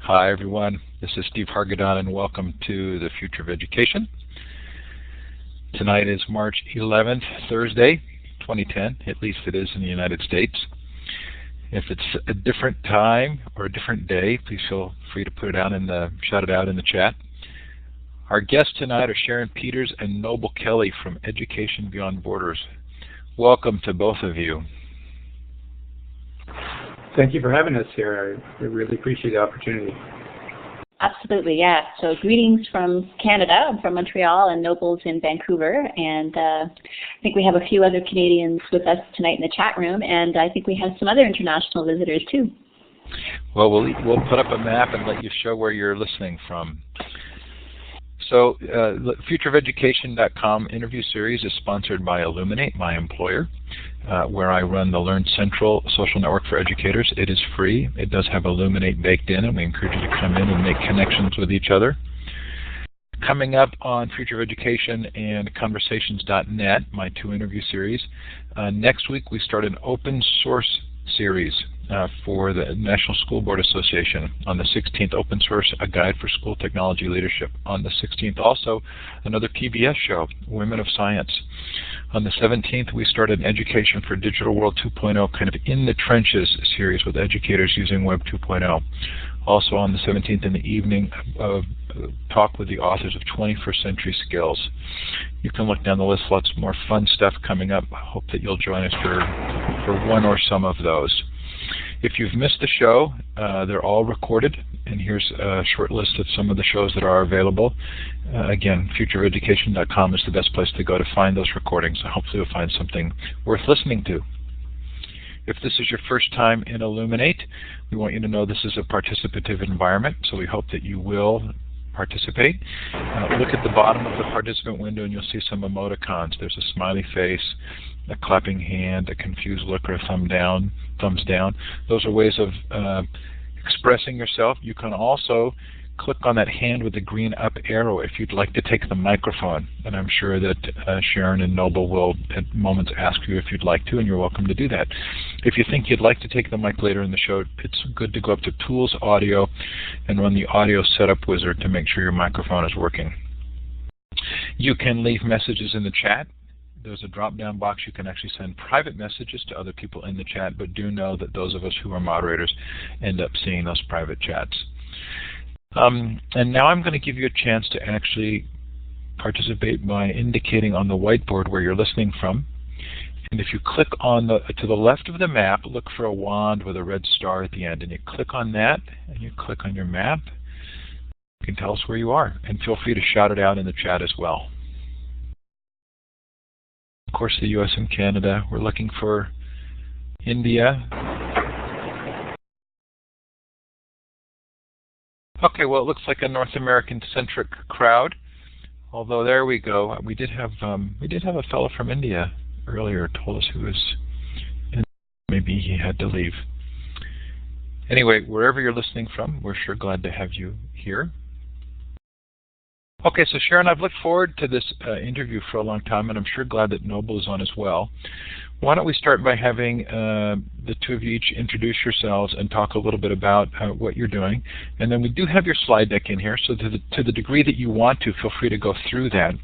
Hi everyone, this is Steve Hargadon and welcome to the Future of Education. Tonight is March 11th, Thursday, 2010, at least it is in the United States. If it's a different time or a different day, please feel free to put it out shout it out in the chat. Our guests tonight are Sharon Peters and Noble Kelly from Education Beyond Borders. Welcome to both of you. Thank you for having us here. I really appreciate the opportunity. Absolutely, yeah. So greetings from Canada. I'm from Montreal and Noble's in Vancouver. And I think we have a few other Canadians with us tonight in the chat room. And I think we have some other international visitors too. Well, we'll put up a map and let you show where you're listening from. So futureofeducation.com interview series is sponsored by Illuminate, my employer, where I run the Learn Central social network for educators. It is free. It does have Illuminate baked in, and we encourage you to come in and make connections with each other. Coming up on Future of Education and Conversations.net, my two interview series, next week we start an open source series for the National School Board Association. On the 16th, Open Source, A Guide for School Technology Leadership. On the 16th, also another PBS show, Women of Science. On the 17th, we start an Education for Digital World 2.0, kind of in the trenches series with educators using Web 2.0. Also on the 17th in the evening, talk with the authors of 21st Century Skills. You can look down the list, lots more fun stuff coming up. I hope that you'll join us for one or some of those. If you've missed the show, they're all recorded, and here's a short list of some of the shows that are available. Again, futureofeducation.com is the best place to go to find those recordings. So hopefully you'll find something worth listening to. If this is your first time in Illuminate, we want you to know this is a participative environment, so we hope that you will participate. Look at the bottom of the participant window and you'll see some emoticons. There's a smiley face, a clapping hand, a confused look, or a thumbs down. Those are ways of expressing yourself. You can also click on that hand with the green up arrow if you'd like to take the microphone. And I'm sure that Sharon and Noble will at moments ask you if you'd like to, and you're welcome to do that. If you think you'd like to take the mic later in the show, it's good to go up to Tools Audio and run the Audio Setup Wizard to make sure your microphone is working. You can leave messages in the chat. There's a drop-down box. You can actually send private messages to other people in the chat, but do know that those of us who are moderators end up seeing those private chats. And now I'm going to give you a chance to actually participate by indicating on the whiteboard where you're listening from. And if you click on to the left of the map, look for a wand with a red star at the end. And you click on that, and you click on your map. You can tell us where you are. And feel free to shout it out in the chat as well. Of course, the U.S. and Canada. We're looking for India. Okay, well, it looks like a North American-centric crowd. Although there we go. We did have a fellow from India earlier told us who was in. Maybe he had to leave. Anyway, wherever you're listening from, we're sure glad to have you here. Okay, so Sharon, I've looked forward to this interview for a long time, and I'm sure glad that Noble is on as well. Why don't we start by having the two of you each introduce yourselves and talk a little bit about what you're doing. And then we do have your slide deck in here, so to the degree that you want to, feel free to go through that.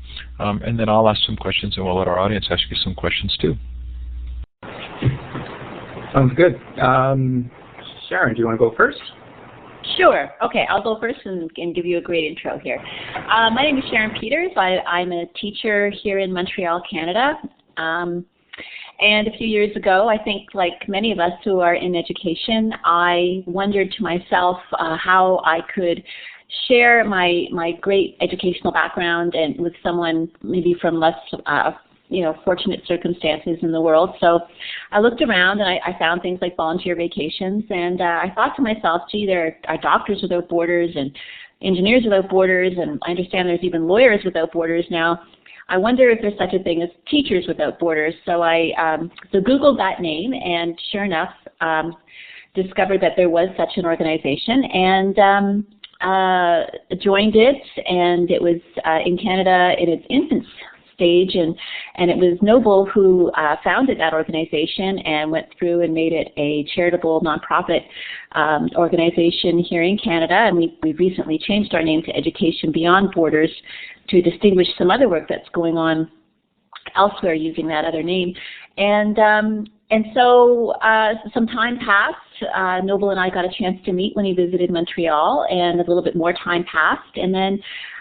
And then I'll ask some questions, and we'll let our audience ask you some questions too. Sounds good. Sharon, do you want to go first? Sure. Okay, I'll go first and give you a great intro here. My name is Sharon Peters. I'm a teacher here in Montreal, Canada. And a few years ago, I think like many of us who are in education, I wondered to myself how I could share my great educational background and with someone maybe from less fortunate circumstances in the world. So I looked around and I found things like volunteer vacations, and I thought to myself, gee, there are Doctors Without Borders and Engineers Without Borders, and I understand there's even Lawyers Without Borders now. I wonder if there's such a thing as Teachers Without Borders. So I Googled that name, and sure enough, discovered that there was such an organization, and joined it, and it was in Canada in its infancy. stage, and it was Noble who founded that organization and went through and made it a charitable nonprofit organization here in Canada, and we've recently changed our name to Education Beyond Borders to distinguish some other work that's going on elsewhere using that other name. And so some time passed. Noble and I got a chance to meet when he visited Montreal, and a little bit more time passed. And then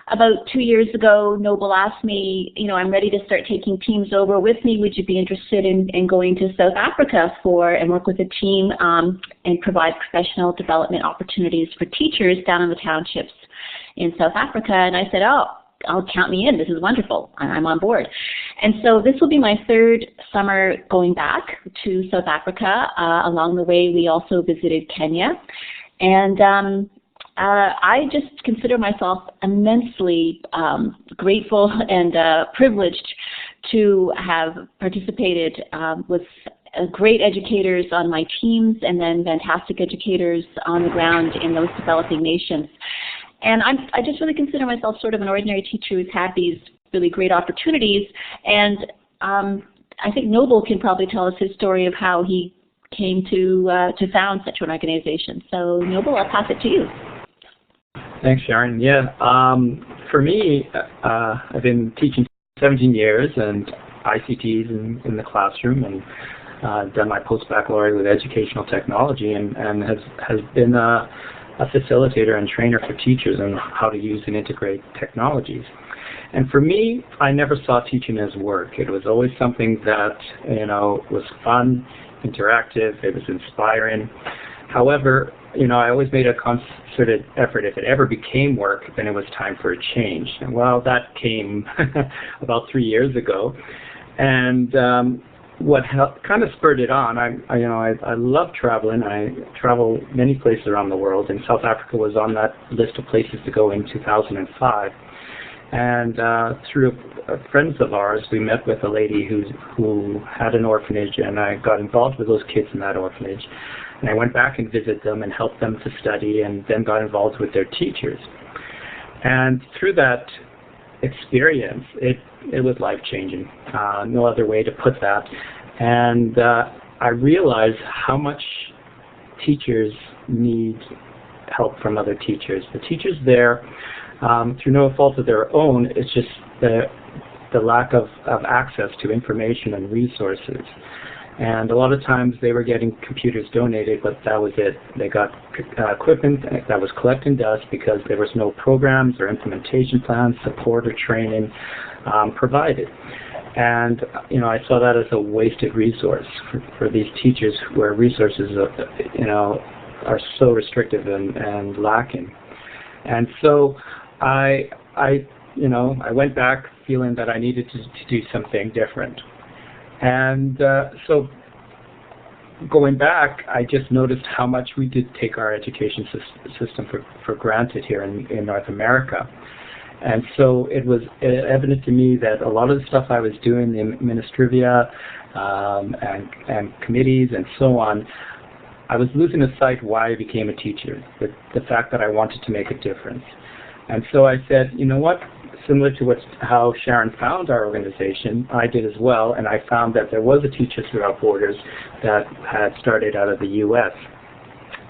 about 2 years ago, Noble asked me, I'm ready to start taking teams over with me. Would you be interested in going to South Africa and work with a team and provide professional development opportunities for teachers down in the townships in South Africa? And I said, I'll count me in. This is wonderful. I'm on board. And so this will be my third summer going back to South Africa. Along the way, we also visited Kenya. And I just consider myself immensely grateful and privileged to have participated with great educators on my teams, and then fantastic educators on the ground in those developing nations. And I just really consider myself sort of an ordinary teacher who's had these really great opportunities. And I think Noble can probably tell us his story of how he came to found such an organization. So Noble, I'll pass it to you. Thanks, Sharon. Yeah, for me, I've been teaching 17 years and ICTs in the classroom, and done my post-baccalaureate with educational technology, and has been a facilitator and trainer for teachers on how to use and integrate technologies. And for me, I never saw teaching as work. It was always something that, was fun, interactive, it was inspiring. However, I always made a concerted effort. If it ever became work, then it was time for a change. And well, that came about 3 years ago. And what kind of spurred it on, I love traveling. I travel many places around the world, and South Africa was on that list of places to go in 2005. And through friends of ours, we met with a lady who had an orphanage, and I got involved with those kids in that orphanage. And I went back and visited them and helped them to study, and then got involved with their teachers. And through that experience, it was life-changing. No other way to put that. And I realized how much teachers need help from other teachers. The teachers there, through no fault of their own, it's just the lack of access to information and resources. And a lot of times they were getting computers donated, but that was it. They got equipment that was collecting dust because there was no programs or implementation plans, support or training provided. And I saw that as a wasted resource for these teachers where resources are so restrictive and lacking. And so I went back feeling that I needed to do something different. And so going back, I just noticed how much we did take our education system for granted here in North America. And so it was evident to me that a lot of the stuff I was doing, the administrivia and committees and so on, I was losing sight why I became a teacher, the fact that I wanted to make a difference. And so I said, you know what? Similar to how Sharon found our organization, I did as well, and I found that there was a Teachers Without Borders that had started out of the U.S.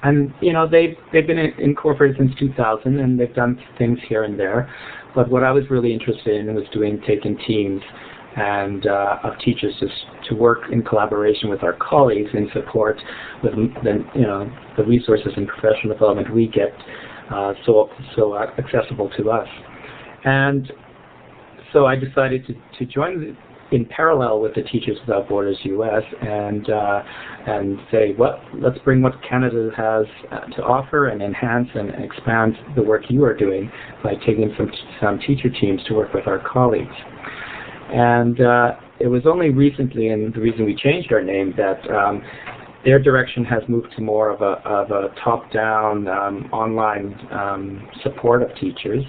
And they've been incorporated since 2000, and they've done things here and there. But what I was really interested in was taking teams and of teachers to work in collaboration with our colleagues in support with the resources and professional development we get so accessible to us. And so I decided to join in parallel with the Teachers Without Borders US and say, let's bring what Canada has to offer and enhance and expand the work you are doing by taking some teacher teams to work with our colleagues. And it was only recently, and the reason we changed our name, that their direction has moved to more of a top-down online support of teachers.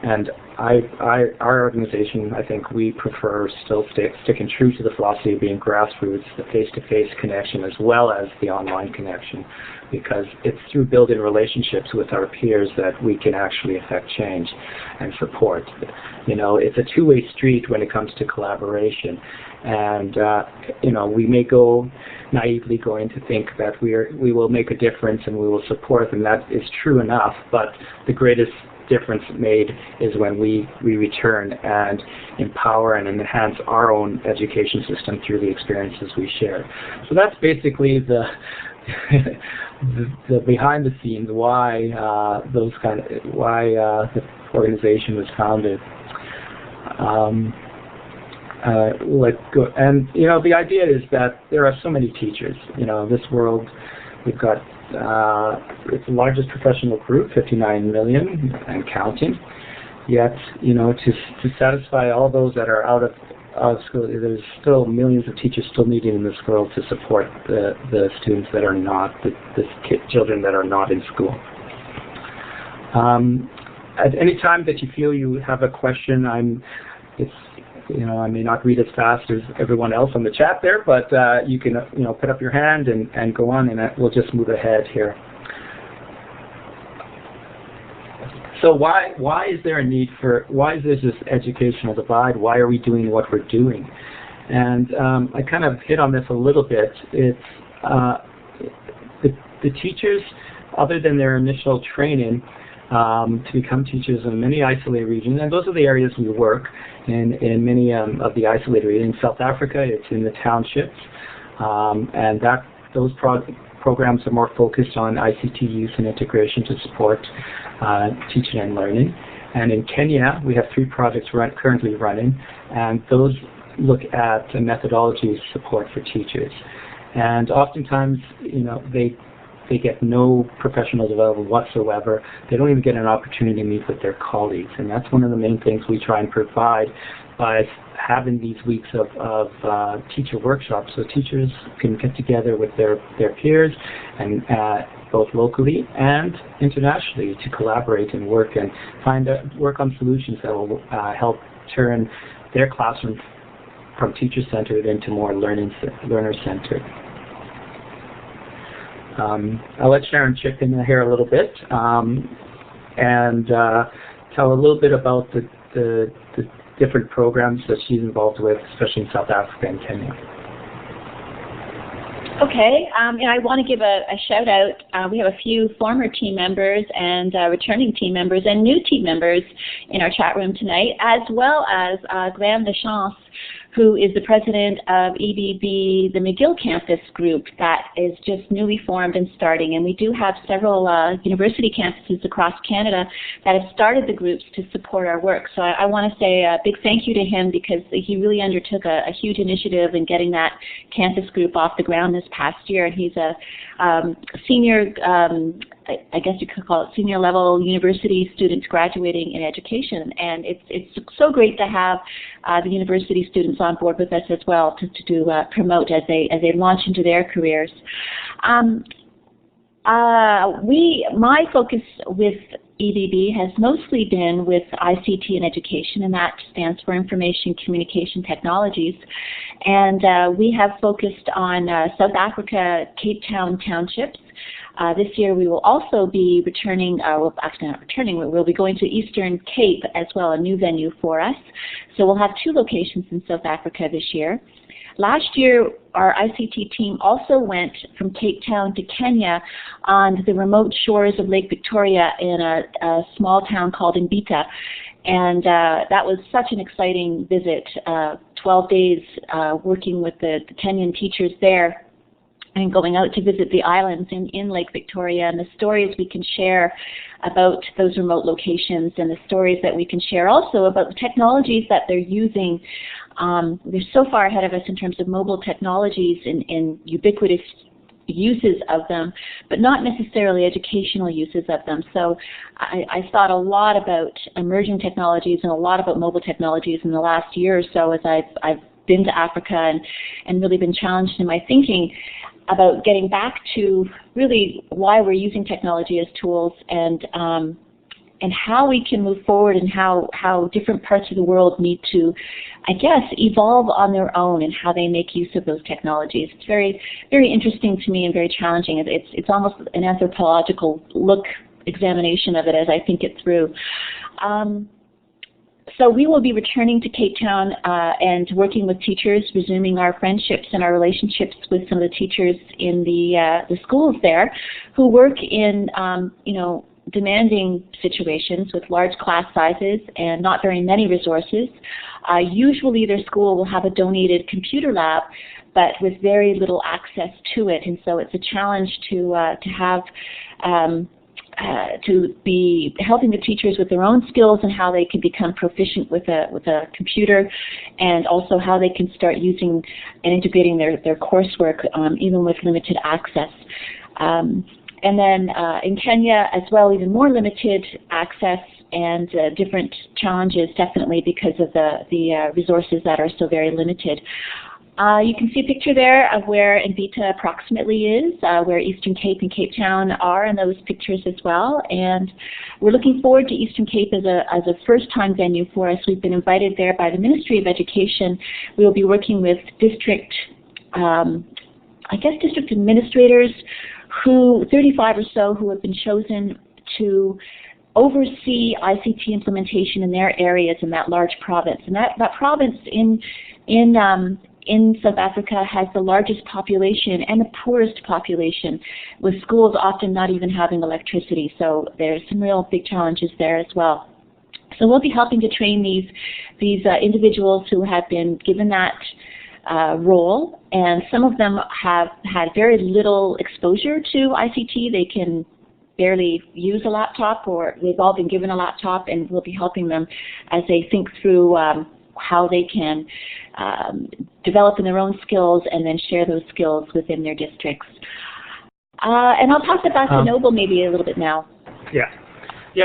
And our organization, I think we prefer still sticking true to the philosophy of being grassroots, the face-to-face connection as well as the online connection, because it's through building relationships with our peers that we can actually affect change and support. You know, it's a two-way street when it comes to collaboration. And, you know, we may go naively going to think that we will make a difference and we will support, and that is true enough, but the greatest difference made is when we return and empower and enhance our own education system through the experiences we share. So that's basically the the behind the scenes why the organization was founded. And you know, the idea is that there are so many teachers. You know, this world, we've got it's the largest professional group, 59 million and counting. Yet, you know, to satisfy all those that are out of school, there's still millions of teachers still needed in this world to support the students that are not, the children that are not in school. At any time that you feel you have a question, you know, I may not read as fast as everyone else on the chat there, but you can, you know, put up your hand and go on, and we'll just move ahead here. So why is there a need why is there this educational divide? Why are we doing what we're doing? And I kind of hit on this a little bit. It's the teachers, other than their initial training, to become teachers in many isolated regions, and those are the areas we work in many of the isolated regions. In South Africa, it's in the townships, and those programs are more focused on ICT use and integration to support teaching and learning. And in Kenya, we have 3 projects currently running, and those look at methodology support for teachers. And oftentimes, you know, they get no professional development whatsoever. They don't even get an opportunity to meet with their colleagues. And that's one of the main things we try and provide by having these weeks of teacher workshops, so teachers can get together with their peers, and both locally and internationally, to collaborate and work on solutions that will help turn their classroom from teacher-centered into more learner-centered. I'll let Sharon chip in here a little bit and tell a little bit about the different programs that she's involved with, especially in South Africa and Kenya. Okay, and I want to give a shout out. We have a few former team members and returning team members and new team members in our chat room tonight, as well as Graham Deschamps, who is the president of EBB, the McGill campus group that is just newly formed and starting. And we do have several university campuses across Canada that have started the groups to support our work. So I want to say a big thank you to him, because he really undertook a huge initiative in getting that campus group off the ground this past year. And he's a senior, I guess you could call it senior level university students graduating in education. And it's so great to have the university students on board with us as well to promote as they launch into their careers. My focus with EBB has mostly been with ICT and education, and that stands for Information Communication Technologies. And we have focused on South Africa, Cape Town townships. This year we will also be returning, well, actually not returning, we'll be going to Eastern Cape as well, a new venue for us. So we'll have 2 locations in South Africa this year. Last year, our ICT team also went from Cape Town to Kenya on the remote shores of Lake Victoria in a small town called Mbita. And that was such an exciting visit, 12 days working with the Kenyan teachers there, and going out to visit the islands in Lake Victoria, and the stories we can share about those remote locations, and the stories that we can share also about the technologies that they're using. They're so far ahead of us in terms of mobile technologies and ubiquitous uses of them, but not necessarily educational uses of them. So I thought a lot about emerging technologies and a lot about mobile technologies in the last year or so, as I've been to Africa and really been challenged in my thinking about getting back to really why we're using technology as tools, and and how we can move forward, and how different parts of the world need to, I guess, evolve on their own, and how they make use of those technologies. It's very, very interesting to me and very challenging. It's almost an anthropological examination of it as I think it through. So we will be returning to Cape Town and working with teachers, resuming our friendships and our relationships with some of the teachers in the schools there, who work in demanding situations with large class sizes and not very many resources. Usually their school will have a donated computer lab, but with very little access to it, and so it's a challenge to have to be helping the teachers with their own skills and how they can become proficient with a computer, and also how they can start using and integrating their coursework even with limited access. And then in Kenya as well, even more limited access and different challenges, definitely because of the resources that are so very limited. You can see a picture there of where Invita approximately is, where Eastern Cape and Cape Town are in those pictures as well. And we're looking forward to Eastern Cape as a first-time venue for us. We've been invited there by the Ministry of Education. We will be working with district administrators, 35 or so, who have been chosen to oversee ICT implementation in their areas in that large province. And that province in South Africa has the largest population and the poorest population, with schools often not even having electricity. So there's some real big challenges there as well. So we'll be helping to train these individuals who have been given that role, and some of them have had very little exposure to ICT. They can barely use a laptop, or they've all been given a laptop, and we'll be helping them as they think through how they can develop in their own skills and then share those skills within their districts. And I'll pass it back to Noble maybe a little bit now. Yeah.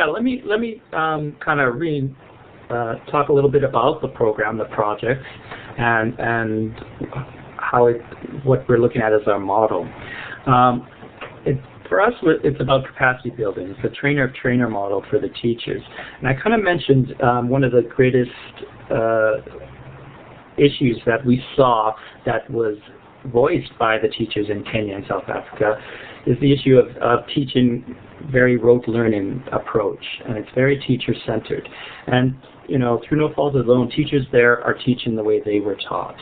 Let me kind of talk a little bit about the program, the project, and what we're looking at as our model. For us, it's about capacity building. It's a trainer-of-trainer model for the teachers. And I kind of mentioned one of the greatest issues that we saw that was voiced by the teachers in Kenya and South Africa is the issue of teaching very rote learning approach, and it's very teacher-centered. And through no fault of their own, teachers there are teaching the way they were taught.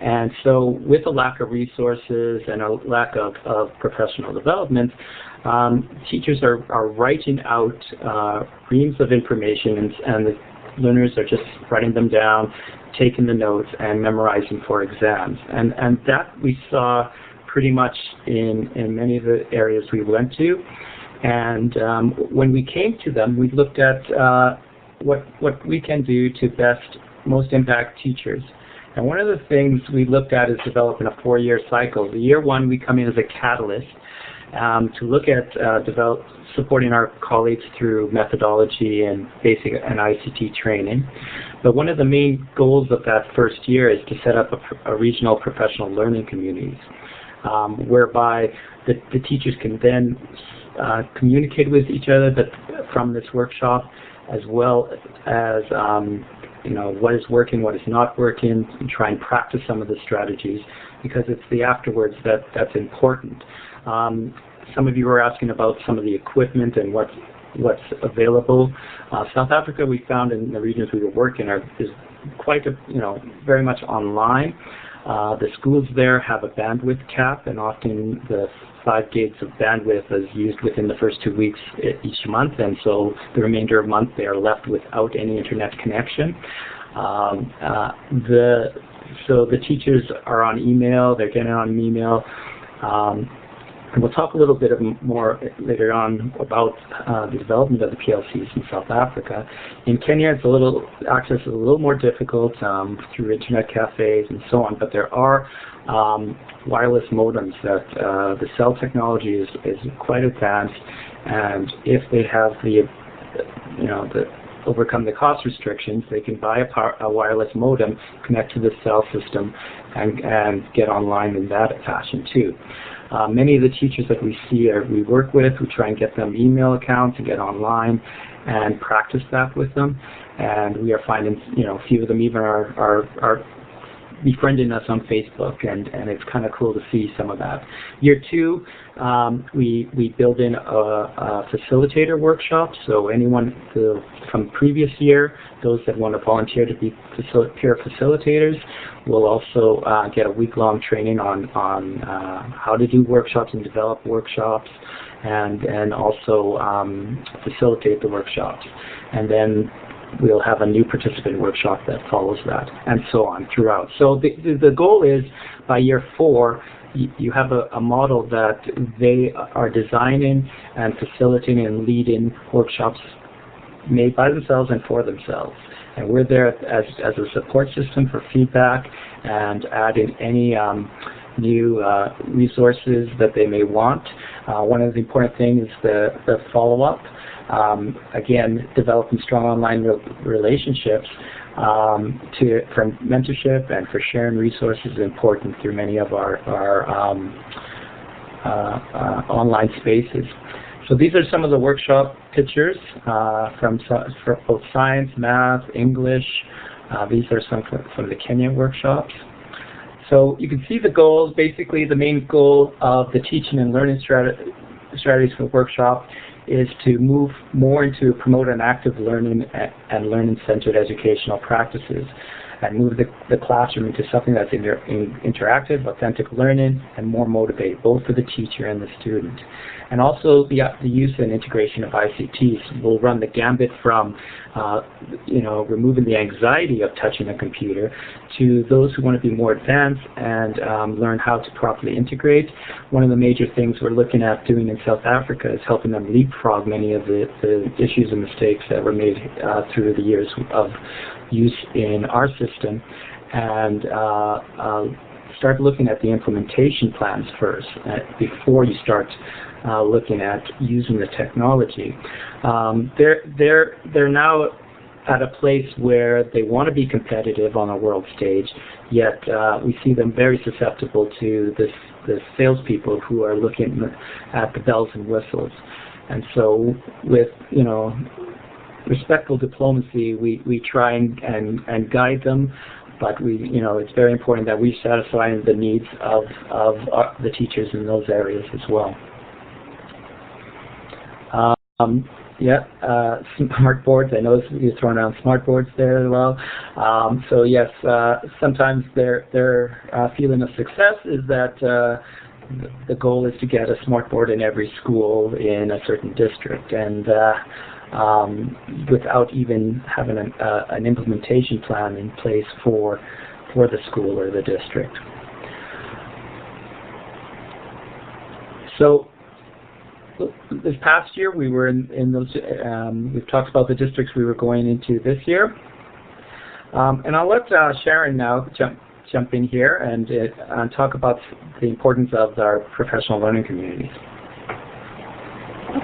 And so with a lack of resources and a lack of professional development, teachers are writing out reams of information, and the learners are just writing them down, taking the notes, and memorizing for exams. And that we saw pretty much in many of the areas we went to. And when we came to them, we looked at what we can do to most impact teachers. And one of the things we looked at is developing a 4-year cycle. The year one, we come in as a catalyst to look at supporting our colleagues through methodology and basic and ICT training. But one of the main goals of that first year is to set up a regional professional learning communities, whereby the teachers can then communicate with each other from this workshop, as well as what is working, what is not working, and try and practice some of the strategies, because it's the afterwards that's important. Some of you were asking about some of the equipment and what's available. South Africa, we found in the regions we were working is quite very much online. The schools there have a bandwidth cap, and often the 5 gigs of bandwidth is used within the first 2 weeks each month, and so the remainder of the month they are left without any internet connection. So the teachers are on email, they're getting on email. And we'll talk a little bit more later on about the development of the PLCs in South Africa. In Kenya, access is a little more difficult through internet cafes and so on, but there are wireless modems that the cell technology is quite advanced, and if they have overcome the cost restrictions, they can buy a wireless modem, connect to the cell system, and get online in that fashion too. Many of the teachers that we work with, we try and get them email accounts and get online and practice that with them. And we are finding, a few of them even are befriending us on Facebook, and it's kind of cool to see some of that. Year 2, we build in a facilitator workshop, so anyone from previous year, those that want to volunteer to be peer facilitators, will also get a week-long training on how to do workshops and develop workshops, and also facilitate the workshops. And then we'll have a new participant workshop that follows that, and so on throughout. So the goal is, by year 4, you have a model that they are designing and facilitating and leading workshops made by themselves and for themselves. And we're there as a support system for feedback and adding any new resources that they may want. One of the important things is the follow-up. Again, developing strong online relationships for mentorship and for sharing resources is important through many of our online spaces. So these are some of the workshop pictures for both science, math, English. These are some from the Kenya workshops. So you can see the goals. Basically, the main goal of the teaching and learning strategies for the workshop is to move more into promote an active learning and learning-centered educational practices, and move the classroom into something that's interactive, authentic learning, and more motivated, both for the teacher and the student. And also the use and integration of ICTs will run the gambit from removing the anxiety of touching a computer to those who want to be more advanced and learn how to properly integrate. One of the major things we're looking at doing in South Africa is helping them leapfrog many of the issues and mistakes that were made through the years of use in our system, and start looking at the implementation plans first before you start looking at using the technology. They're now at a place where they want to be competitive on a world stage, yet we see them very susceptible to the salespeople who are looking at the bells and whistles. And so with respectful diplomacy, we try and guide them, but it's very important that we satisfy the needs of the teachers in those areas as well. Smart boards. I noticed you're throwing around smart boards there as well. So yes, sometimes their feeling of success is that the goal is to get a smart board in every school in a certain district, and without even having an implementation plan in place for the school or the district. So this past year we were in those, we've talked about the districts we were going into this year. And I'll let Sharon now jump in here and talk about the importance of our professional learning communities.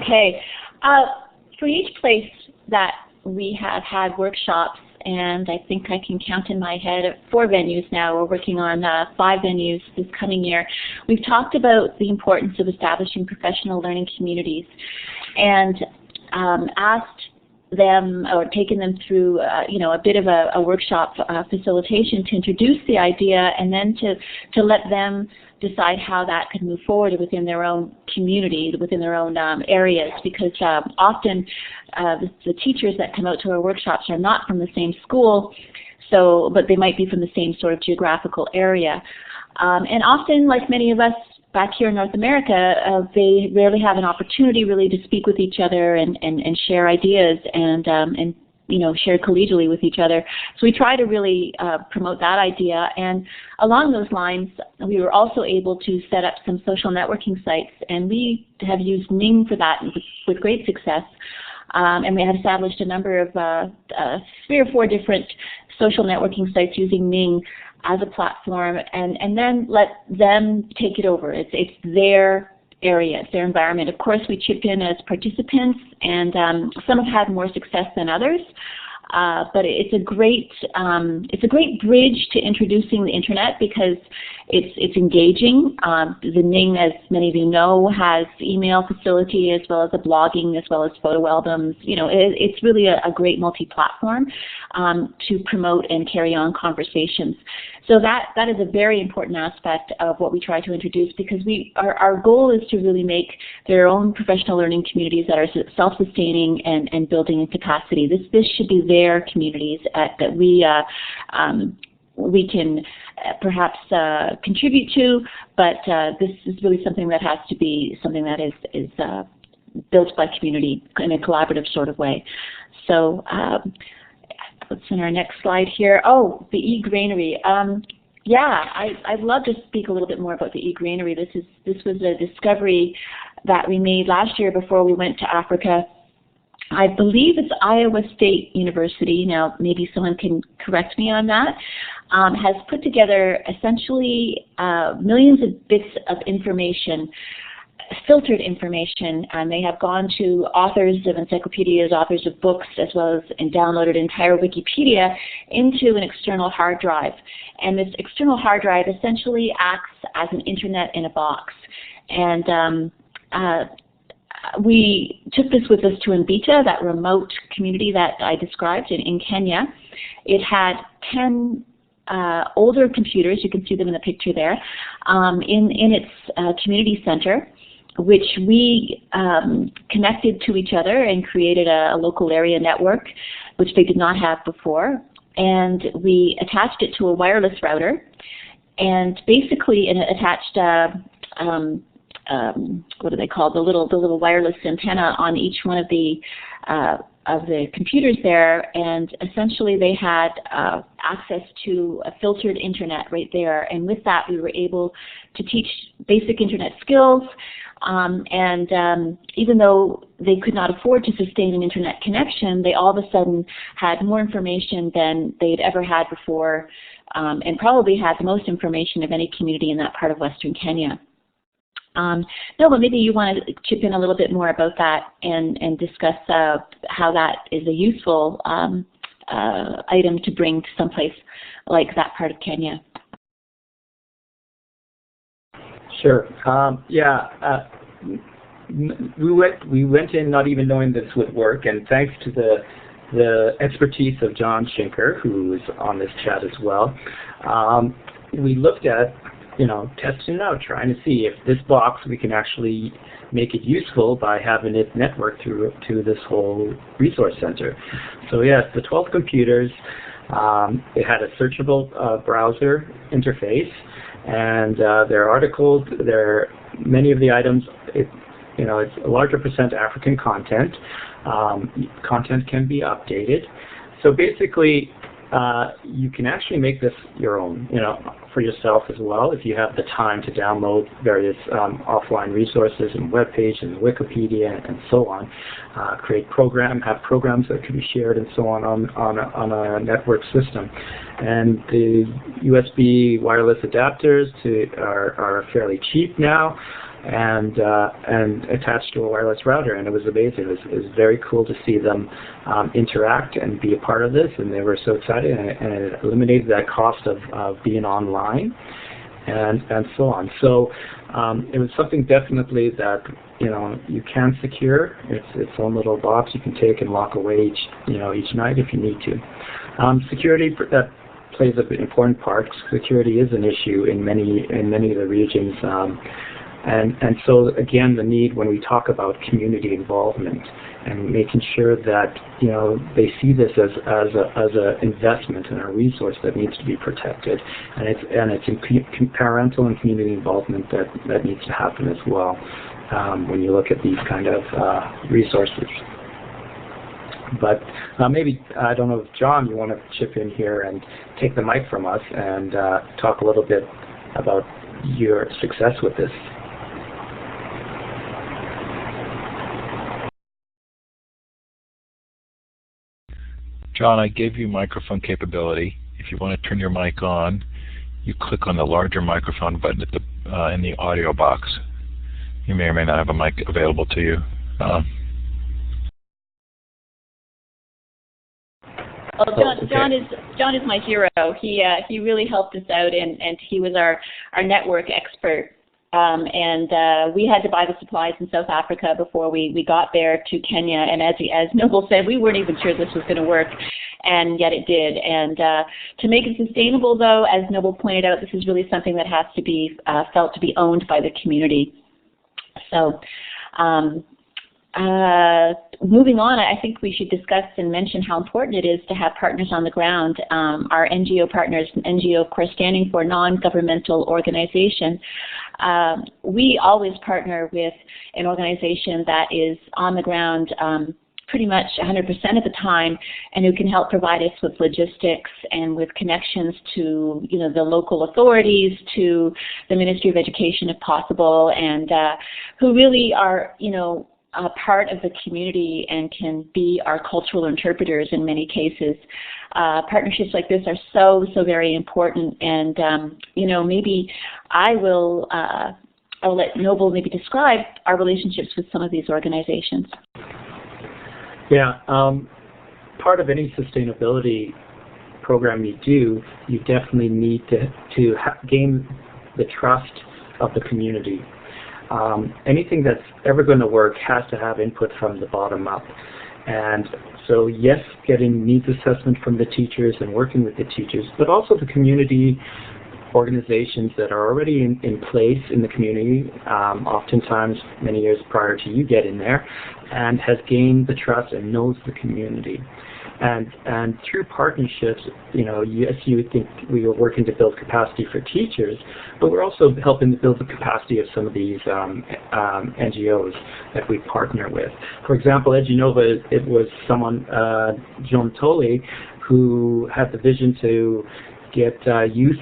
Okay. For each place that we have had workshops, and I think I can count in my head 4 venues now. We're working on 5 venues this coming year. We've talked about the importance of establishing professional learning communities, and asked them, or taken them through a bit of a workshop facilitation to introduce the idea, and then to let them decide how that could move forward within their own community, within their own areas, because often the teachers that come out to our workshops are not from the same school, but they might be from the same sort of geographical area. And often, like many of us back here in North America, they rarely have an opportunity really to speak with each other and share ideas and share collegially with each other. So we try to really promote that idea. And along those lines, we were also able to set up some social networking sites, and we have used Ning for that with great success. And we have established a number of 3 or 4 different social networking sites using Ning as a platform, and then let them take it over. It's their area, it's their environment. Of course, we chip in as participants, and some have had more success than others. but it's a great bridge to introducing the internet because it's engaging. The Ning, as many of you know, has email facility as well as a blogging as well as photo albums. You know, it's really a great multi-platform to promote and carry on conversations. So that is a very important aspect of what we try to introduce, because our goal is to really make their own professional learning communities that are self-sustaining and building in capacity. This should be their communities that we can perhaps contribute to, but this is really something that has to be something that is built by community in a collaborative sort of way. So what's in our next slide here? Oh, the e-granary. Yeah, I'd love to speak a little bit more about the e-granary. This was a discovery that we made last year before we went to Africa. I believe it's Iowa State University, now maybe someone can correct me on that, has put together essentially millions of bits of information, filtered information, and they have gone to authors of encyclopedias, authors of books, as well as and downloaded entire Wikipedia into an external hard drive. And this external hard drive essentially acts as an internet in a box. And we took this with us to Mbita, that remote community that I described in Kenya. It had 10 older computers, you can see them in the picture there, in its community center, which we connected to each other and created a local area network, which they did not have before. And we attached it to a wireless router, and basically it attached what do they call the little wireless antenna on each one of the computers there, and essentially they had access to a filtered internet right there. And with that, we were able to teach basic internet skills. Even though they could not afford to sustain an internet connection, they all of a sudden had more information than they'd ever had before, and probably had the most information of any community in that part of Western Kenya. No, but maybe you want to chip in a little bit more about that and discuss how that is a useful item to bring to someplace like that part of Kenya. Sure. We went in not even knowing this would work, and thanks to the expertise of John Schinker, who is on this chat as well, we looked at, testing it out, trying to see if this box we can actually make it useful by having it networked through to this whole resource center. So yes, the 12 computers, it had a searchable browser interface, and there are articles, many of the items, it's a larger percent African content. Content can be updated. So basically, you can actually make this your own, for yourself as well, if you have the time to download various offline resources and web pages and Wikipedia and so on. Have programs that can be shared and so on a network system. And the USB wireless adapters are fairly cheap now, and attached to a wireless router, and it was amazing. It was very cool to see them interact and be a part of this, and they were so excited, and it eliminated that cost of being online and so on. So it was something definitely that you can secure. It's its own little box you can take and lock away each night if you need to. Security that plays an important part. Security is an issue in many of the regions. And so again, the need when we talk about community involvement and making sure that they see this as an investment and a resource that needs to be protected, and it's in parental and community involvement that needs to happen as well when you look at these kind of resources. But maybe, I don't know if John, you want to chip in here and take the mic from us and talk a little bit about your success with this. John, I gave you microphone capability. If you want to turn your mic on, you click on the larger microphone button at in the audio box. You may or may not have a mic available to you. John is my hero. He really helped us out, and he was our network expert. We had to buy the supplies in South Africa before we got there to Kenya. And as Noble said, we weren't even sure this was going to work, and yet it did. And to make it sustainable, though, as Noble pointed out, this is really something that has to be felt to be owned by the community. So moving on, I think we should discuss and mention how important it is to have partners on the ground. Our NGO partners, NGO of course standing for non-governmental organization, we always partner with an organization that is on the ground pretty much 100% of the time, and who can help provide us with logistics and with connections to, the local authorities, to the Ministry of Education if possible, and who really are, a part of the community and can be our cultural interpreters in many cases. Partnerships like this are so very important, and maybe I'll let Noble maybe describe our relationships with some of these organizations. Yeah, part of any sustainability program you do, you definitely need to gain the trust of the community. Anything that's ever going to work has to have input from the bottom up. And so yes, getting needs assessment from the teachers and working with the teachers, but also the community organizations that are already in place in the community, oftentimes many years prior to you getting there, and has gained the trust and knows the community. And through partnerships, yes, you would think we are working to build capacity for teachers, but we're also helping to build the capacity of some of these NGOs that we partner with. For example, Edunova, it was someone, Joan Tolley, who had the vision to get youth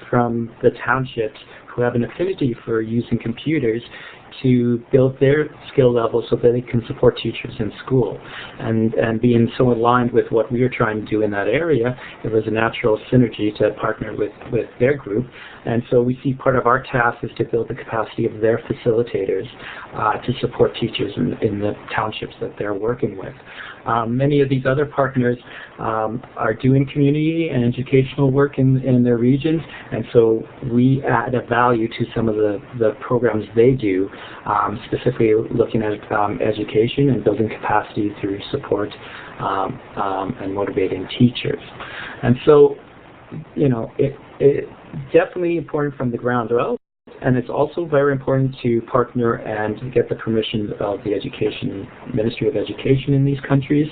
from the townships who have an affinity for using computers to build their skill level so that they can support teachers in school. And being so aligned with what we are trying to do in that area, it was a natural synergy to partner with their group. And so we see part of our task is to build the capacity of their facilitators to support teachers in the townships that they're working with. Many of these other partners are doing community and educational work in their regions, and so we add a value to some of the programs they do, specifically looking at education and building capacity through support and motivating teachers. And so, it's definitely important from the ground up. And it's also very important to partner and get the permission of the Ministry of Education in these countries.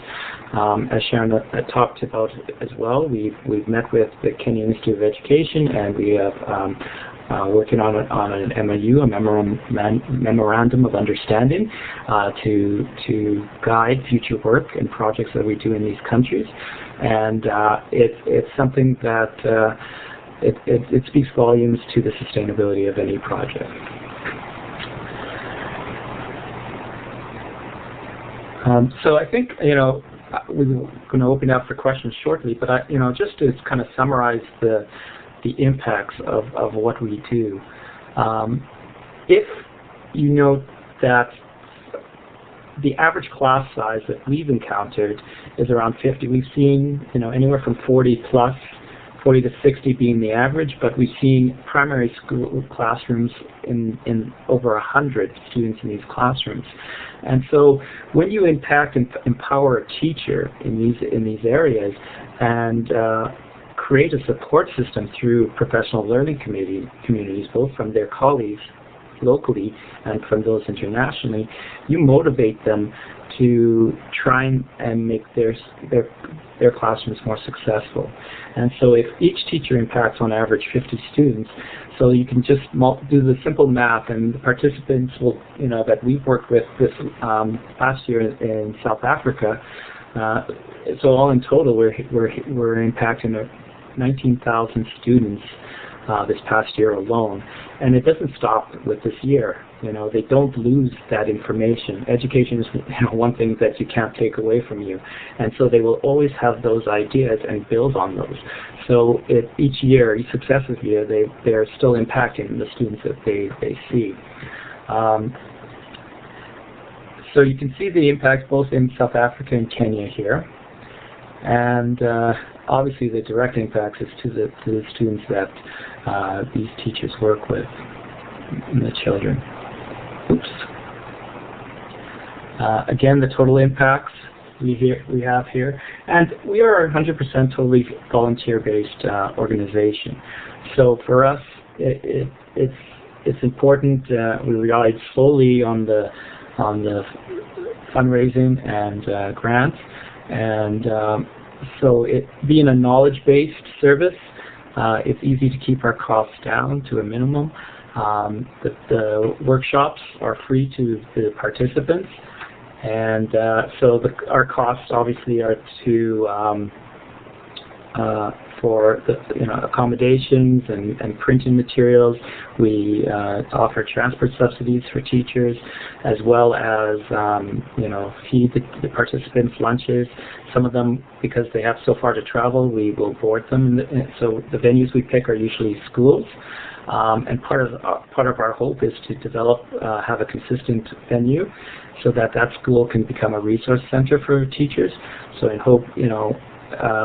As Sharon talked about as well, we've met with the Kenya Ministry of Education, and we have working on an MOU, a memorandum of understanding, to guide future work and projects that we do in these countries. And it's something that it speaks volumes to the sustainability of any project. So I think, we're going to open up for questions shortly, but just to kind of summarize the impacts of what we do. If you note that the average class size that we've encountered is around 50, we've seen anywhere from 40 to 60 being the average, but we've seen primary school classrooms in over 100 students in these classrooms. And so when you impact and empower a teacher in these areas and create a support system through professional learning communities, both from their colleagues locally and from those internationally, you motivate them to try and make their classrooms more successul. And so if each teacher impacts on average 50 students, so you can just do the simple math, and the participants will, that we've worked with this last year in South Africa, so all in total we're impacting 19,000 students this past year alone. And it doesn't stop with this year. They don't lose that information. Education is one thing that you can't take away from you. And so they will always have those ideas and build on those. So each year, each successive year, they're still impacting the students that they see. So you can see the impact both in South Africa and Kenya here. And obviously the direct impacts is to the students that these teachers work with and the children. Oops. Again, the total impacts we have here, and we are a 100% totally volunteer-based organization. So for us, it's important. We relied solely on the fundraising and grants, and so it being a knowledge-based service, it's easy to keep our costs down to a minimum. The workshops are free to the participants, and so our costs obviously are to for the accommodations and printing materials. We offer transport subsidies for teachers, as well as feed the participants lunches. Some of them, because they have so far to travel, we will board them. So the venues we pick are usually schools. And part of our hope is to develop, have a consistent venue, so that school can become a resource center for teachers. So in hope,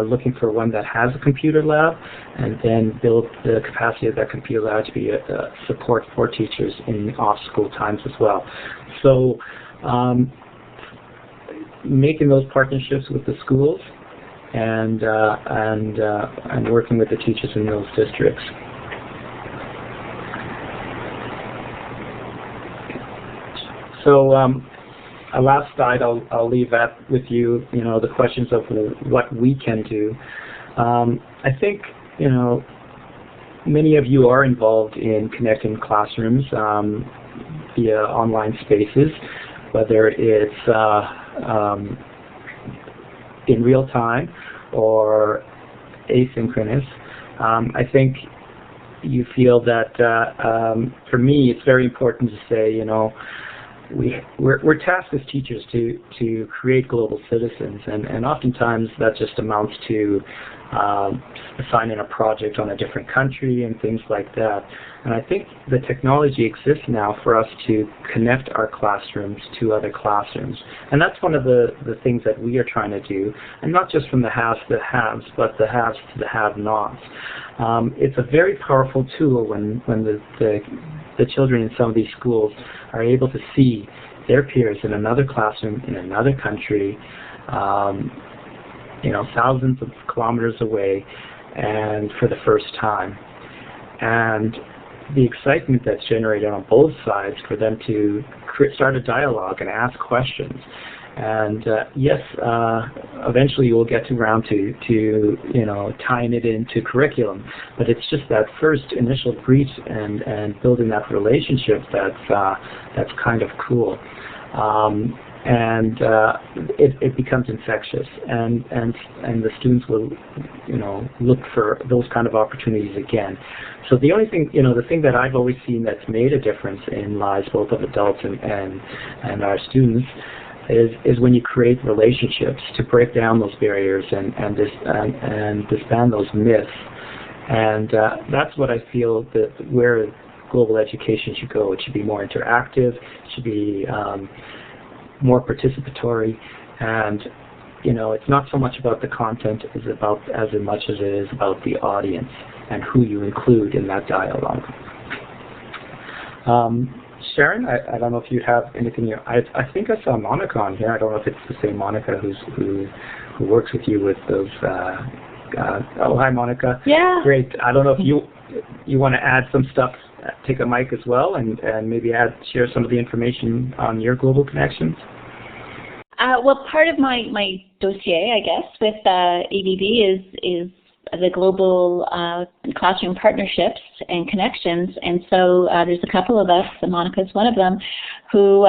looking for one that has a computer lab, and then build the capacity of that computer lab to be a support for teachers in off-school times as well. So making those partnerships with the schools and working with the teachers in those districts. So a last slide, I'll leave that with you, the questions of what we can do. I think, many of you are involved in connecting classrooms via online spaces, whether it's in real time or asynchronous. I think you feel that, for me, it's very important to say, we're tasked as teachers to create global citizens, and oftentimes that just amounts to assigning a project on a different country and things like that. And I think the technology exists now for us to connect our classrooms to other classrooms. And that's one of the things that we are trying to do, and not just from the haves to the haves, but the haves to the have-nots. It's a very powerful tool when the children in some of these schools are able to see their peers in another classroom in another country, thousands of kilometers away, and for the first time. And the excitement that's generated on both sides for them to start a dialogue and ask questions. And yes, eventually we'll get around to tying it into curriculum, but it's just that first initial greet and building that relationship that's kind of cool. And it becomes infectious, and the students will look for those kind of opportunities again. So the only thing, the thing that I've always seen that's made a difference in lives both of adults and our students is when you create relationships to break down those barriers and disband those myths. And that's what I feel that where global education should go. It should be more interactive. It should be more participatory, and it's not so much about the content as much as it is about the audience and who you include in that dialogue. Sharon, I don't know if you have anything. I think I saw Monica on here. I don't know if it's the same Monica who works with you with those. Oh, hi, Monica. Yeah. Great. I don't know if you want to add some stuff. Take a mic as well, and maybe share some of the information on your global connections. Well, part of my dossier, I guess, with ABB is the global classroom partnerships and connections, and so there's a couple of us, and Monica's one of them, who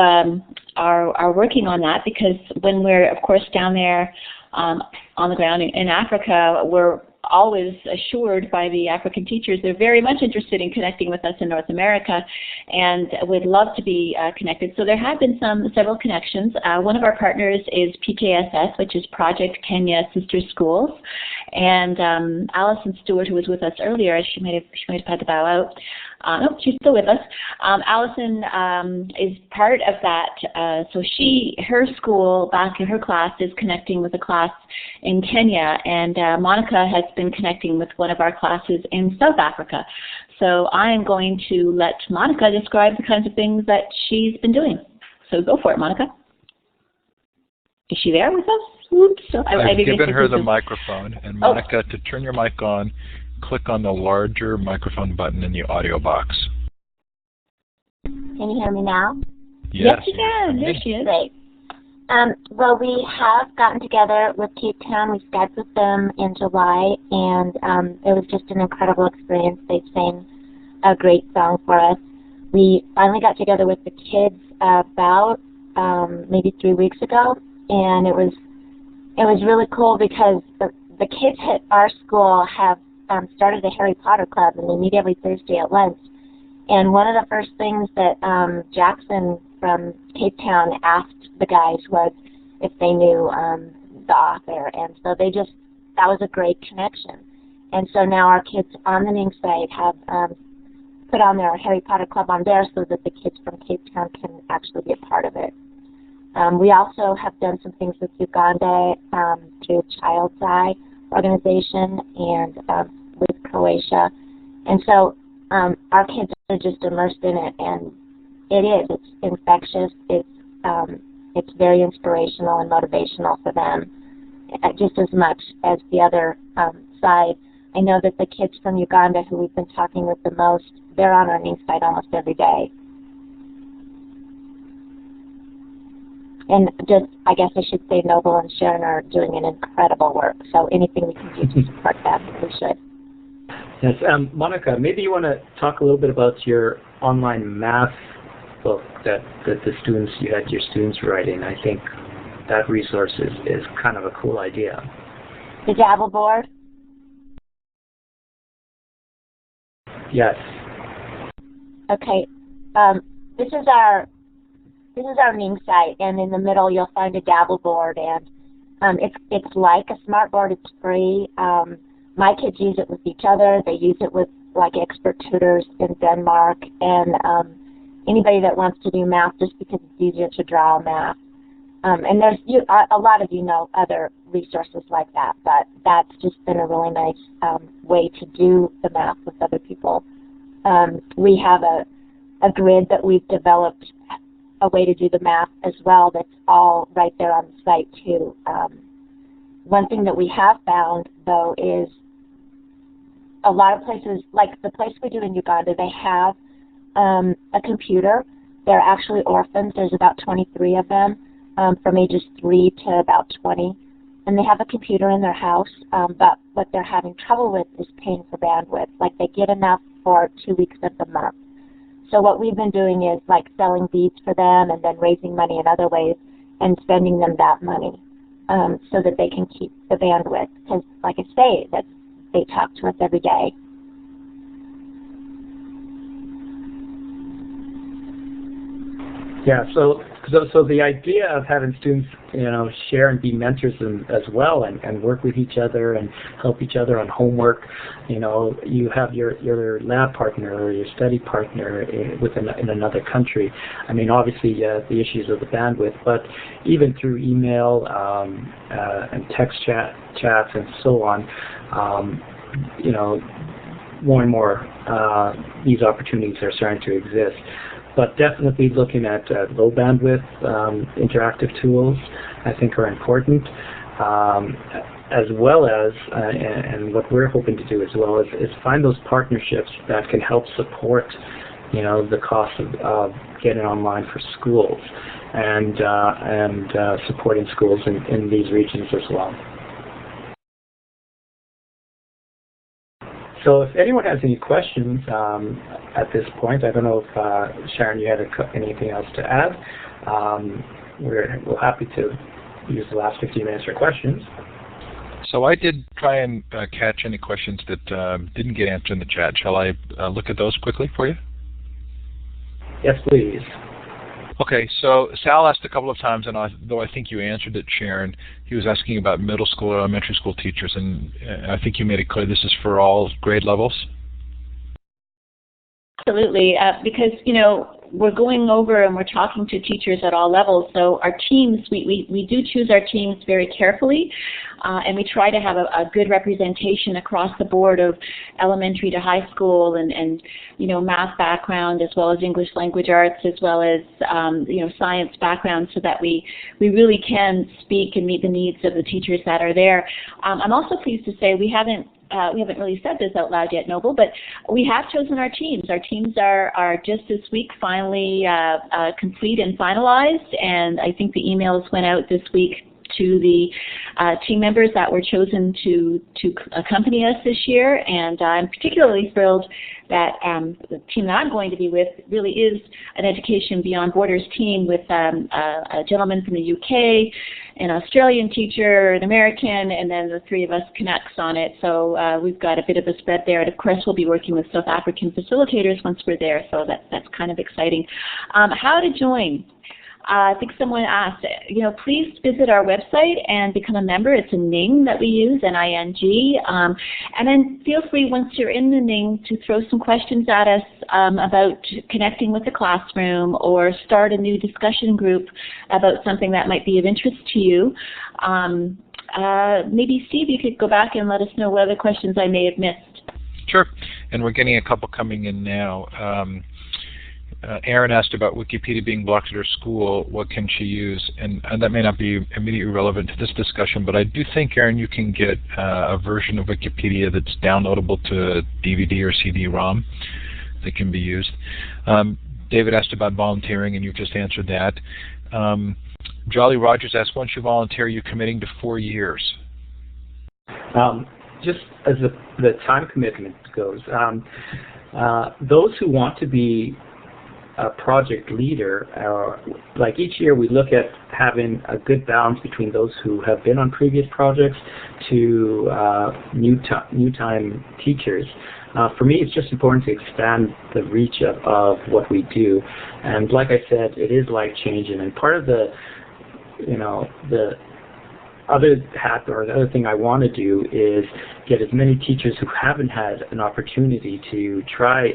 are working on that, because when we're, of course, down there on the ground in Africa, we're always assured by the African teachers they're very much interested in connecting with us in North America and would love to be connected. So there have been several connections. One of our partners is PKSS, which is Project Kenya Sister Schools, and Alison Stewart, who was with us earlier, she might have had to bow out. No, she's still with us. Allison is part of that. So her school, back in her class, is connecting with a class in Kenya, and Monica has been connecting with one of our classes in South Africa. So I'm going to let Monica describe the kinds of things that she's been doing. So go for it, Monica. Is she there with us? Oops. I've given her the microphone, and Monica, to turn your mic on, click on the larger microphone button in the audio box. Can you hear me now? Yes, you can. There she is. Great. Well, we have gotten together with Cape Town. We Skyped with them in July, and it was just an incredible experience. They sang a great song for us. We finally got together with the kids about maybe 3 weeks ago, and it was really cool because the kids at our school have started a Harry Potter club, and they meet every Thursday at lunch. And one of the first things that Jackson from Cape Town asked the guys was if they knew the author, and so that was a great connection. And so now our kids on the Ning site have put on their Harry Potter club on there so that the kids from Cape Town can actually be a part of it. We also have done some things with Uganda through Child's Eye organization and with Croatia. And so our kids are just immersed in it, and it's infectious. It's very inspirational and motivational for them, just as much as the other side. I know that the kids from Uganda, who we've been talking with the most, they're on our Ning site almost every day. And just, I guess I should say, Noble and Sharon are doing an incredible work. So anything we can do to support that, we should. Yes, Monica, maybe you want to talk a little bit about your online math book that you had your students writing. I think that resource is kind of a cool idea. The Dabble board? Yes. Okay. This is our Ning site, and in the middle you'll find a Dabble board, and it's like a smart board. It's free. My kids use it with each other. They use it with like expert tutors in Denmark, and anybody that wants to do math, just because it's easier to draw math. And there's a lot of you know other resources like that, but that's just been a really nice way to do the math with other people. We have a grid that we've developed, a way to do the math as well, that's all right there on the site too. One thing that we have found, though, is a lot of places, like the place we do in Uganda, they have a computer. They're actually orphans. There's about 23 of them from ages 3 to about 20. And they have a computer in their house, but what they're having trouble with is paying for bandwidth. Like, they get enough for 2 weeks of the month. So what we've been doing is like selling beads for them and then raising money in other ways and sending them that money so that they can keep the bandwidth. Because, like I say, they talk to us every day. Yeah, so the idea of having students, share and be mentors as well, and work with each other and help each other on homework. You have your lab partner or your study partner in another country. I mean, obviously the issues of the bandwidth, but even through email and text chats and so on, more and more these opportunities are starting to exist. But definitely looking at low bandwidth interactive tools, I think, are important, as well as, and what we're hoping to do as well is find those partnerships that can help support, the cost of getting online for schools, and supporting schools in these regions as well. So if anyone has any questions at this point, I don't know if, Sharon, you had anything else to add. We're happy to use the last 15 minutes for questions. So I did try and catch any questions that didn't get answered in the chat. Shall I look at those quickly for you? Yes, please. Okay, so Sal asked a couple of times, and though I think you answered it, Sharon, he was asking about middle school or elementary school teachers, and I think you made it clear this is for all grade levels. Absolutely, because, we're going over and we're talking to teachers at all levels. So our teams, we do choose our teams very carefully, and we try to have a good representation across the board of elementary to high school and math background, as well as English language arts, as well as science background, so that we really can speak and meet the needs of the teachers that are there. I'm also pleased to say we haven't really said this out loud yet, Noble, but we have chosen our teams. Our teams are just this week finally complete and finalized, and I think the emails went out this week to the team members that were chosen to accompany us this year, and I'm particularly thrilled that the team that I'm going to be with really is an Education Beyond Borders team with a gentleman from the UK, an Australian teacher, an American, and then the three of us Canucks on it. So we've got a bit of a spread there, and of course we'll be working with South African facilitators once we're there, so that's kind of exciting. How to join? I think someone asked, please visit our website and become a member. It's a Ning that we use, N-I-N-G. And then feel free, once you're in the Ning, to throw some questions at us about connecting with the classroom, or start a new discussion group about something that might be of interest to you. Maybe, Steve, you could go back and let us know what other questions I may have missed. Sure. And we're getting a couple coming in now. Erin asked about Wikipedia being blocked at her school. What can she use? And that may not be immediately relevant to this discussion, but I do think, Erin, you can get a version of Wikipedia that's downloadable to DVD or CD-ROM that can be used. David asked about volunteering, and you've just answered that. Jolly Rogers asked, once you volunteer, are you committing to 4 years? Just as the time commitment goes, those who want to be a project leader, like each year we look at having a good balance between those who have been on previous projects to new time teachers. For me, it's just important to expand the reach of what we do, and like I said, it is life-changing. And part of the other hat, or the other thing I want to do, is get as many teachers who haven't had an opportunity to try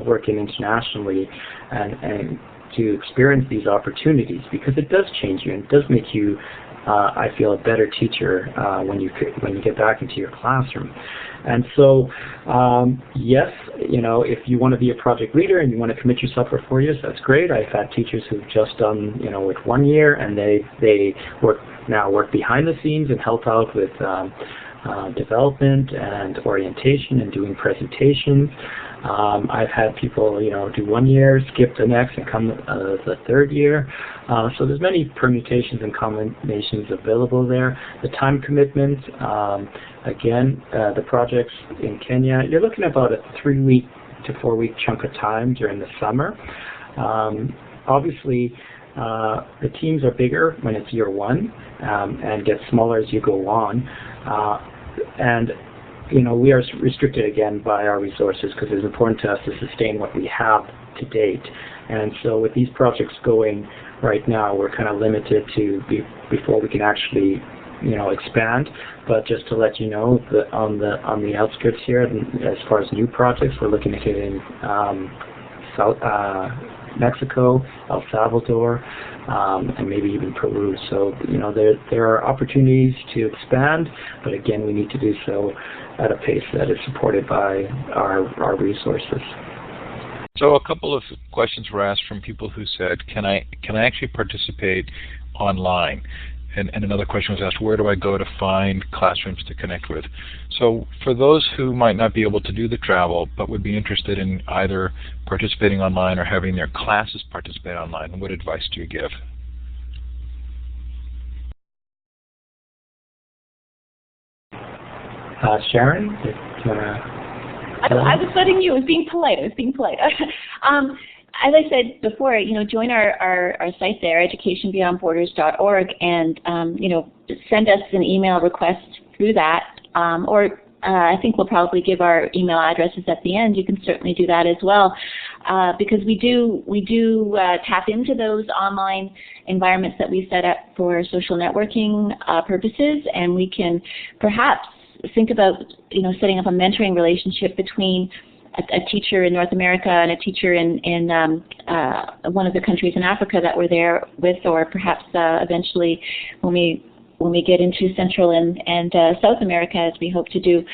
working internationally and to experience these opportunities, because it does change you and it does make you, I feel, a better teacher when you get back into your classroom. And so, yes, if you want to be a project leader and you want to commit yourself for 4 years, that's great. I've had teachers who've just done, with 1 year, and they work behind the scenes and help out with development and orientation and doing presentations. I've had people, do 1 year, skip the next, and come the third year. So there's many permutations and combinations available there. The time commitment, again, the projects in Kenya, you're looking at about a 3-week to 4-week chunk of time during the summer. Obviously, the teams are bigger when it's year one, and get smaller as you go on. And we are restricted again by our resources, because it's important to us to sustain what we have to date. And so with these projects going right now, we're kind of limited to before we can actually expand. But just to let you know, on the outskirts here, as far as new projects, we're looking at it in South Mexico, El Salvador, and maybe even Peru. So there are opportunities to expand, but again, we need to do so at a pace that is supported by our resources. So a couple of questions were asked from people who said, can I actually participate online? And another question was asked, where do I go to find classrooms to connect with? So for those who might not be able to do the travel, but would be interested in either participating online or having their classes participate online, what advice do you give? Sharon, do you want to... I was letting you. I was being polite. As I said before, join our site there, educationbeyondborders.org, and send us an email request through that. Or I think we'll probably give our email addresses at the end. You can certainly do that as well, because we do tap into those online environments that we set up for social networking purposes, and we can perhaps think about setting up a mentoring relationship between a teacher in North America and a teacher in one of the countries in Africa that we're there with, or perhaps eventually when we get into Central and South America, as we hope to do.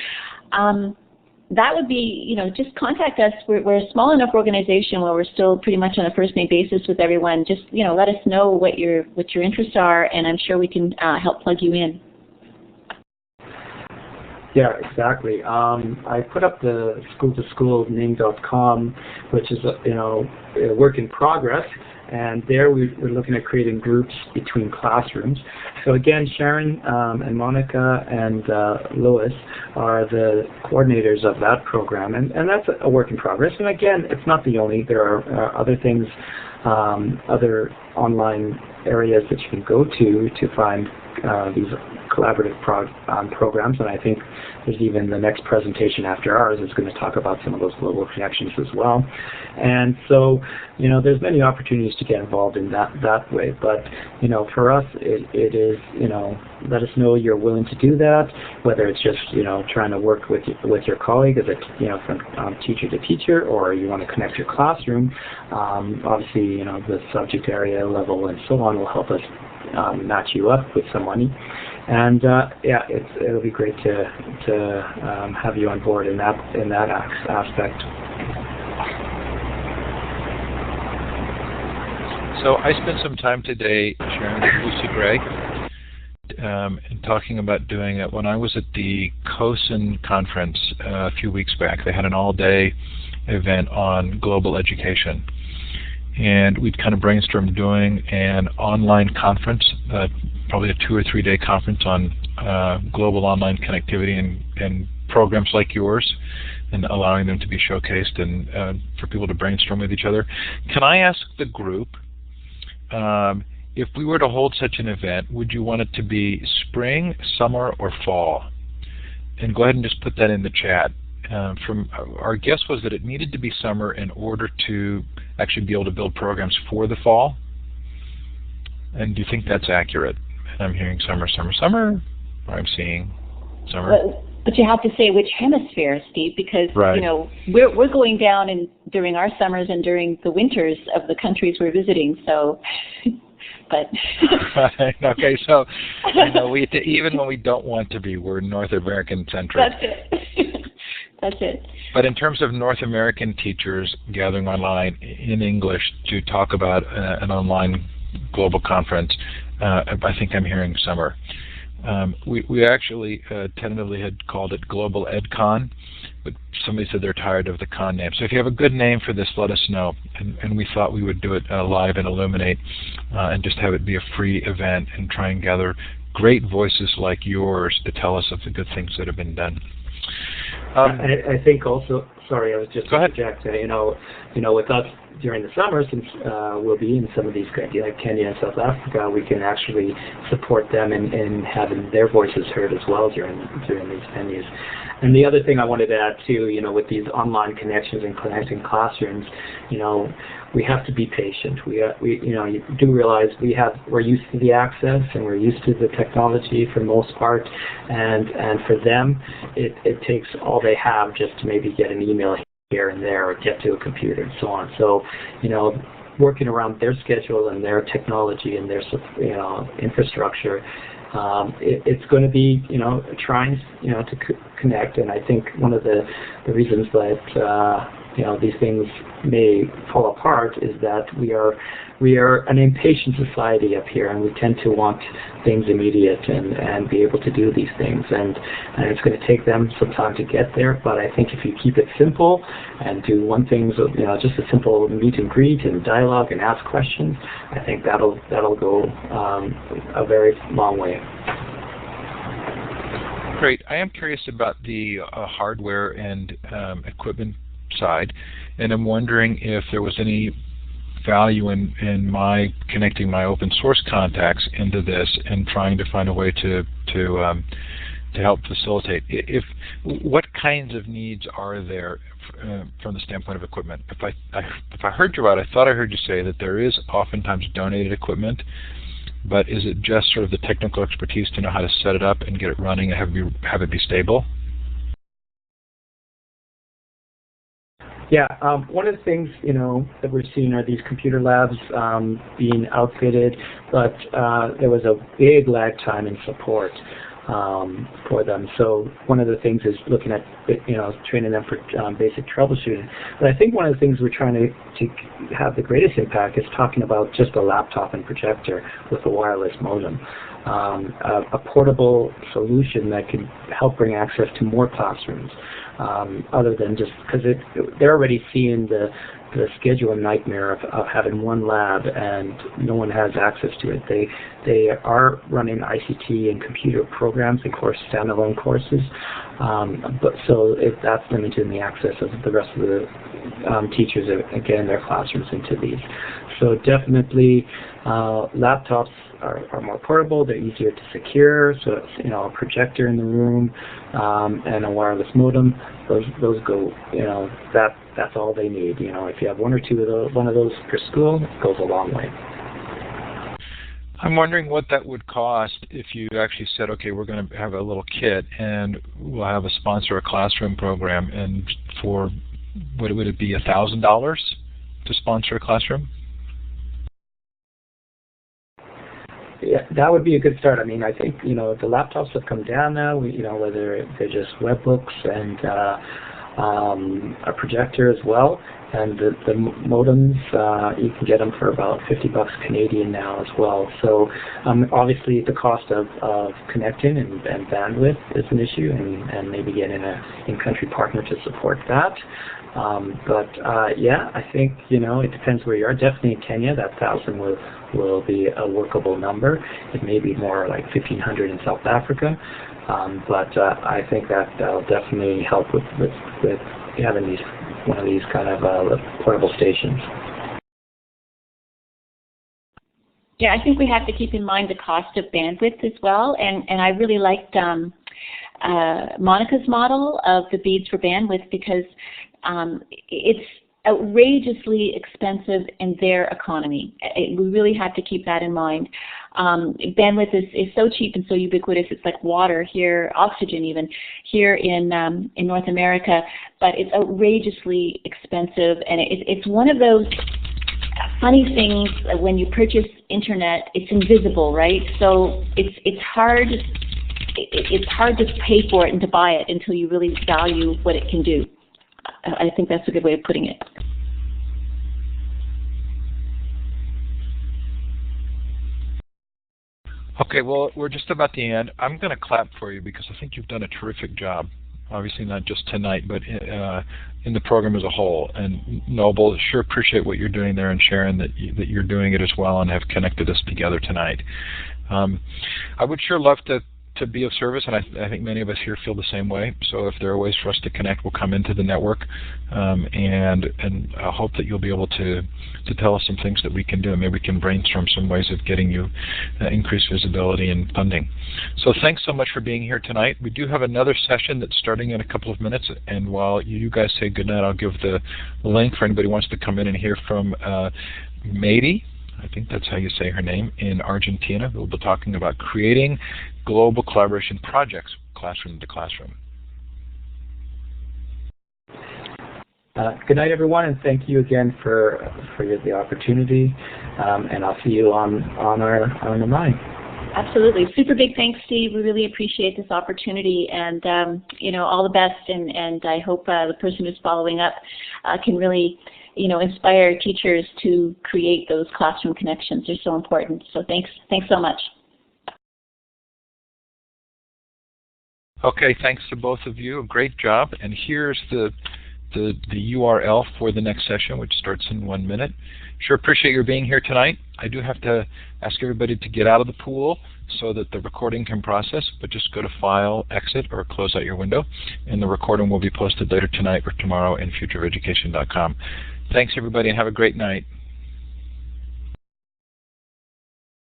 That would be, just contact us. We're a small enough organization where we're still pretty much on a first name basis with everyone. Just, let us know what your interests are, and I'm sure we can help plug you in. Yeah, exactly. I put up the school2school.ning.com, which is a work in progress. And there we're looking at creating groups between classrooms. So again, Sharon and Monica and Lois are the coordinators of that program, and that's a work in progress. And again, it's not the only. There are other things, other online areas that you can go to find these collaborative programs, and I think there's even the next presentation after ours is going to talk about some of those global connections as well. And so, there's many opportunities to get involved in that way. But, for us, it is, let us know you're willing to do that, whether it's just, trying to work with your colleague as from teacher to teacher, or you want to connect your classroom. Obviously, the subject area level and so on will help us match you up with some money. And it'll be great to have you on board in that aspect. So I spent some time today, Sharon, with Lucy Gray, and talking about doing it. When I was at the COSIN conference a few weeks back, they had an all-day event on global education. And we'd kind of brainstormed doing an online conference, probably a 2 or 3 day conference on global online connectivity and programs like yours, and allowing them to be showcased and for people to brainstorm with each other. Can I ask the group, if we were to hold such an event, would you want it to be spring, summer, or fall? And go ahead and just put that in the chat. From our guess was that it needed to be summer in order to actually be able to build programs for the fall. And do you think that's accurate? And I'm hearing summer, summer, summer, or I'm seeing summer. But you have to say which hemisphere, Steve, because right. We're going down during our summers and during the winters of the countries we're visiting. So, but okay, so even when we don't want to be, we're North American centric. That's it. That's it. But in terms of North American teachers gathering online in English to talk about an online global conference, I think I'm hearing summer. We actually tentatively had called it Global EdCon, but somebody said they're tired of the con name. So if you have a good name for this, let us know. And we thought we would do it live and Illuminate and just have it be a free event and try and gather great voices like yours to tell us of the good things that have been done. I think also, sorry, I was just going to interject, with us during the summer, since we'll be in some of these countries like Kenya and South Africa, we can actually support them in having their voices heard as well during these venues. And the other thing I wanted to add too, with these online connections and connecting classrooms, we have to be patient. You do realize we're used to the access and we're used to the technology for the most part, and for them, it takes all they have just to maybe get an email here and there or get to a computer and so on. So, working around their schedule and their technology and their infrastructure, it's going to be trying to connect. And I think one of the reasons that these things may fall apart is that we are an impatient society up here, and we tend to want things immediate and be able to do these things, and it's going to take them some time to get there. But I think if you keep it simple and do one thing, just a simple meet and greet and dialogue and ask questions, I think that'll go a very long way. Great. I am curious about the hardware and equipment side, and I'm wondering if there was any value in my connecting my open source contacts into this and trying to find a way to help facilitate. What kinds of needs are there from the standpoint of equipment? If I heard you right, I thought I heard you say that there is oftentimes donated equipment, but is it just sort of the technical expertise to know how to set it up and get it running and have it be stable? Yeah, one of the things, that we're seeing are these computer labs being outfitted, but there was a big lag time in support for them. So one of the things is looking at, training them for basic troubleshooting. But I think one of the things we're trying to have the greatest impact is talking about just a laptop and projector with a wireless modem. A portable solution that can help bring access to more classrooms, other than just because they're already seeing the schedule nightmare of having one lab and no one has access to it. They are running ICT and computer programs and standalone courses, but so that's limiting the access of the rest of the teachers, again, their classrooms into these. So definitely laptops are more portable, they're easier to secure, so it's, a projector in the room and a wireless modem, those go, that's all they need. If you have one or two of those per school, it goes a long way. I'm wondering what that would cost if you actually said, okay, we're going to have a little kit and we'll have a sponsor a classroom program, and for, would it be $1,000 to sponsor a classroom? Yeah, that would be a good start. I mean, I think, the laptops have come down now, whether they're just web books and a projector as well. And the modems, you can get them for about $50 Canadian now as well. So obviously the cost of connecting and bandwidth is an issue, and maybe getting an in-country partner to support that. Yeah, I think, it depends where you are. Definitely in Kenya, that 1,000 will be a workable number. It may be more like 1,500 in South Africa. I think that'll definitely help with having one of these kind of portable stations. Yeah, I think we have to keep in mind the cost of bandwidth as well, and I really liked Monica's model of the beads for bandwidth, because it's outrageously expensive in their economy. We really have to keep that in mind. Bandwidth is so cheap and so ubiquitous, it's like water here, oxygen even, here in North America, but it's outrageously expensive, and it's one of those funny things. When you purchase internet, it's invisible, right? So it's hard to pay for it and to buy it until you really value what it can do. I think that's a good way of putting it. Okay, well, we're just about the end. I'm going to clap for you because I think you've done a terrific job. Obviously not just tonight, but in the program as a whole. And Noble, sure appreciate what you're doing there, and Sharon, that you're doing it as well and have connected us together tonight. I would sure love to be of service, and I think many of us here feel the same way. So if there are ways for us to connect, we'll come into the network, and I hope that you'll be able to tell us some things that we can do. Maybe we can brainstorm some ways of getting you increased visibility and funding. So thanks so much for being here tonight. We do have another session that's starting in a couple of minutes, and while you guys say goodnight, I'll give the link for anybody who wants to come in and hear from Mady, I think that's how you say her name, in Argentina. We'll be talking about creating global collaboration projects, classroom to classroom. Good night, everyone, and thank you again for the opportunity. And I'll see you on the line. Absolutely. Super big thanks, Steve. We really appreciate this opportunity, and all the best. And I hope the person who's following up can really inspire teachers to create those classroom connections. They're so important. So thanks so much. Okay, thanks to both of you. Great job. And here's the URL for the next session, which starts in 1 minute. Sure appreciate your being here tonight. I do have to ask everybody to get out of the pool so that the recording can process, but just go to File, Exit, or close out your window, and the recording will be posted later tonight or tomorrow in futureeducation.com. Thanks, everybody, and have a great night.